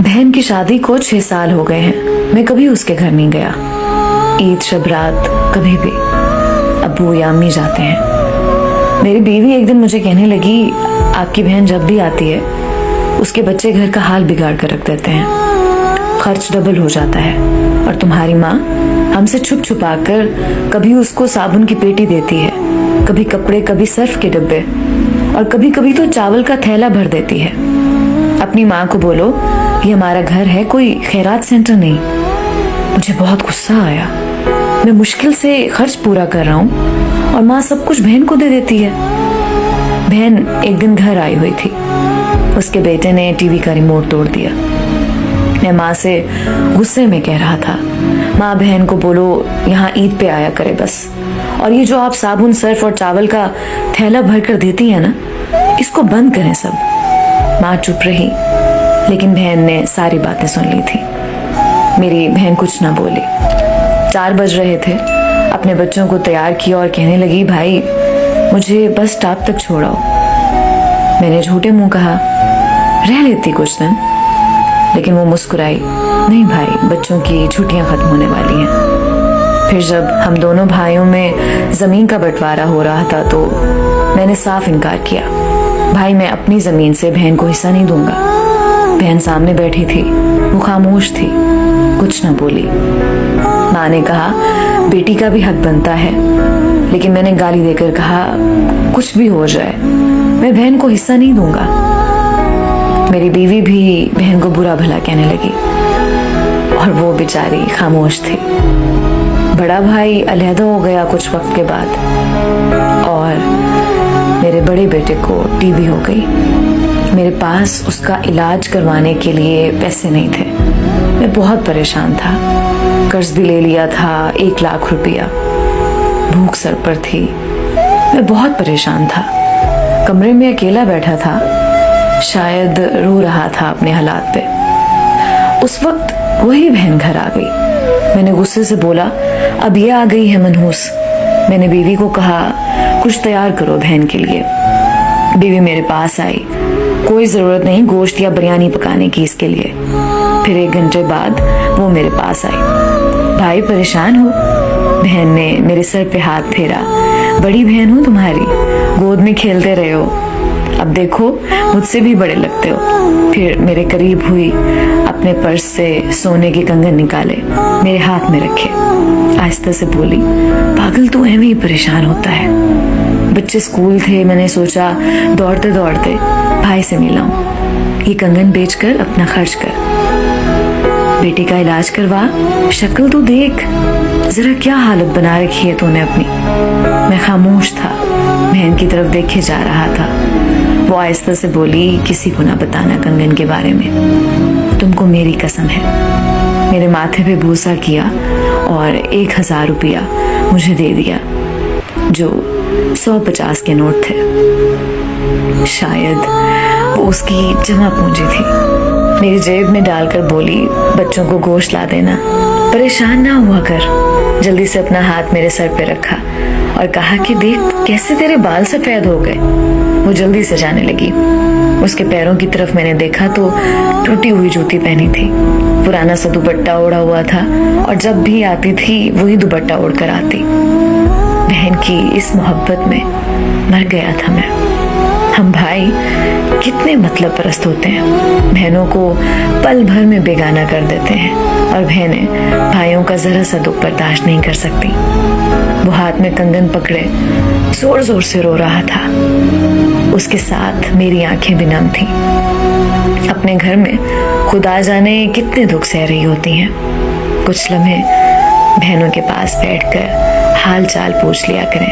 बहन की शादी को 6 साल हो गए हैं। मैं कभी उसके घर नहीं गया। ईद शब रात कभी भी अब्बू या अम्मी जाते हैं। मेरी बीवी एक दिन मुझे कहने लगी, आपकी बहन जब भी आती है उसके बच्चे घर का हाल बिगाड़ कर रख देते हैं, खर्च डबल हो जाता है। और तुम्हारी माँ हमसे छुप छुपा कर कभी उसको साबुन की पेटी देती है, कभी कपड़े, कभी सर्फ के डब्बे, और कभी कभी तो चावल का थैला भर देती है। अपनी माँ को बोलो ये हमारा घर है, कोई खैरात सेंटर नहीं। मुझे बहुत गुस्सा आया। मैं मुश्किल से खर्च पूरा कर रहा हूँ और माँ सब कुछ बहन को दे देती है। बहन एक दिन घर आई हुई थी। उसके बेटे ने टीवी का रिमोट तोड़ दिया। मैं माँ से गुस्से में कह रहा था, माँ बहन को बोलो यहाँ ईद पे आया करे बस, और ये जो आप साबुन, सर्फ और चावल का थैला भर कर देती है ना, इसको बंद करें सब। माँ चुप रही, लेकिन बहन ने सारी बातें सुन ली थी। मेरी बहन कुछ ना बोली। 4 बज रहे थे। अपने बच्चों को तैयार किया और कहने लगी, भाई मुझे बस स्टॉप तक छोड़ाओ। मैंने झूठे मुंह कहा, रह लेती कुछ दिन, लेकिन वो मुस्कुराई, नहीं भाई, बच्चों की छुट्टियां खत्म होने वाली हैं। फिर जब हम दोनों भाइयों में जमीन का बंटवारा हो रहा था तो मैंने साफ इनकार किया। भाई, मैं अपनी जमीन से बहन को हिस्सा नहीं दूंगा। बहन सामने बैठी थी, वो खामोश थी, कुछ ना बोली। माँ ने कहा, बेटी का भी हक बनता है, लेकिन मैंने गाली देकर कहा, कुछ भी हो जाए मैं बहन को हिस्सा नहीं दूंगा। मेरी बीवी भी बहन को बुरा भला कहने लगी और वो बेचारी खामोश थी। बड़ा भाई अलहदा हो गया कुछ वक्त के बाद और मेरे बड़े बेटे को टीबी हो गई। मेरे पास उसका इलाज करवाने के लिए पैसे नहीं थे। मैं बहुत परेशान था। कर्ज भी ले लिया था 1 लाख रुपया। भूख सर पर थी। मैं बहुत परेशान था। कमरे में अकेला बैठा था, शायद रो रहा था अपने हालात पे। उस वक्त वही बहन घर आ गई। मैंने गुस्से से बोला, अब ये आ गई है मनहूस। मैंने बीवी को कहा, कुछ तैयार करो बहन के लिए। बीवी मेरे पास आई, कोई जरूरत नहीं गोश्त या बिरयानी पकाने की इसके लिए। फिर 1 घंटे बाद वो मेरे पास आई। भाई परेशान हो? बहन ने मेरे सर पे हाथ फेरा। बड़ी बहन हूँ तुम्हारी, गोद में खेलते रहे हो, अब देखो मुझसे भी बड़े लगते हो। फिर मेरे करीब हुई, अपने पर्स से सोने के कंगन निकाले, मेरे हाथ में रखे, आहिस्ता से बोली, पागल तू ऐਵੇਂ ही परेशान होता है। बच्चे स्कूल थे, मैंने सोचा दौड़ते दौड़ते भाई से मिलाऊं। ये कंगन बेचकर अपना खर्च कर, बेटी का इलाज करवा, शक्ल तो देख, जरा क्या हालत बना रखी है तूने अपनी। मैं खामोश था, बहन की तरफ देखे जा रहा था। वो आहिस्ता से बोली, किसी को ना बताना कंगन के बारे में, तुमको मेरी कसम है। मेरे माथे पे बूसा किया और 1000 रुपया मुझे दे दिया, जो 150 के नोट थे। शायद वो उसकी जमा पूंजी थी। मेरी जेब में डालकर बोली, बच्चों को गोश्त ला देना, परेशान ना हुआ कर। जल्दी से अपना हाथ मेरे सर पे रखा और कहा कि देख कैसे तेरे बाल सफेद हो गए। वो जल्दी से जाने लगी। उसके पैरों की तरफ मैंने देखा तो टूटी हुई जूती पहनी थी, पुराना सा दुपट्टा ओढ़ा हुआ था, और जब भी आती थी वही दुपट्टा ओढ़कर आती। बहन की इस मोहब्बत में मर गया था मैं। हम भाई कितने मतलब परस्त होते हैं, बहनों को पल भर में बेगाना कर देते हैं, और बहनें भाइयों का जरा सा दुख बर्दाश्त नहीं कर सकती। वो हाथ में कंगन पकड़े जोर जोर से रो रहा था। उसके साथ मेरी आंखें भी नम थीं। अपने घर में खुदा जाने कितने दुख सह रही होती हैं। कुछ लम्हे बहनों के पास बैठकर हाल चाल पूछ लिया करें।